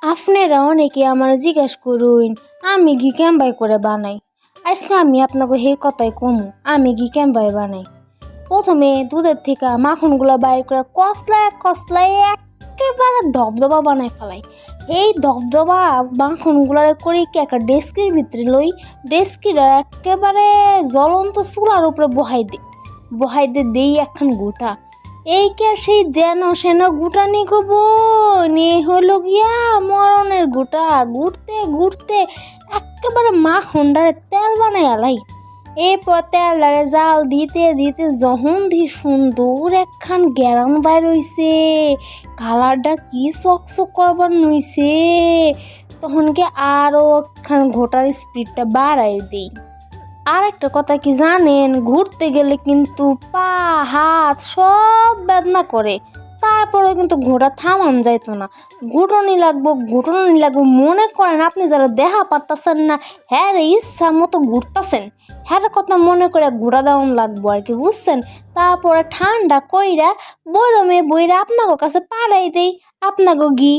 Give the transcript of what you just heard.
আপনারা অনেকে আমার জিজ্ঞেস করুন আমি ঘি কেমবাই করে বানাই। আজকে আমি আপনাকে সেই কথাই কমু আমি ঘি কেমবাই বানাই। প্রথমে দুধের থেকে মাখনগুলো বাইর করে কষলায় কষলায় একেবারে ধবধবা বানাই ফেলাই। এই ধবধবা মাখনগুলারে করি কি একটা ডেস্কির ভিতরে লই, ডেস্কিটা একেবারে জ্বলন্ত চুলার উপরে বহাই দেই একখান গোটা। এই কে সেই যেন সেন গুটা নি গো নিয়ে হলো গিয়া মরণের গুটা ঘুরতে ঘুরতে একেবারে মাখনটারে তেল বানাই আলাই। এরপর তেলটারে জাল দিতে দিতে যখন সুন্দর একখান গ্যারান বাইর হইছে, কালারটা কি চকচক করবার নইছে, তখন কি আরও একখান ঘোটার স্পিডটা বাড়াই দিই। আর একটা কথা কি জানেন, ঘুরতে গেলে কিন্তু পা হাত সব বেদনা করে, তারপরেও কিন্তু ঘোড়া থামান যাইতো না। ঘুটনি লাগবো মনে করেন আপনি যারা দেখা পারতেছেন না হ্যাঁ রে ইচ্ছা মতো ঘুরতেছেন, হ্যাঁ কথা মনে করে ঘোড়া দেওয়ান লাগবো আর কি, বুঝছেন। তারপরে ঠান্ডা কইরা বইরা আপনাকে কাছে পাড়াই দেই আপনাকে ঘি।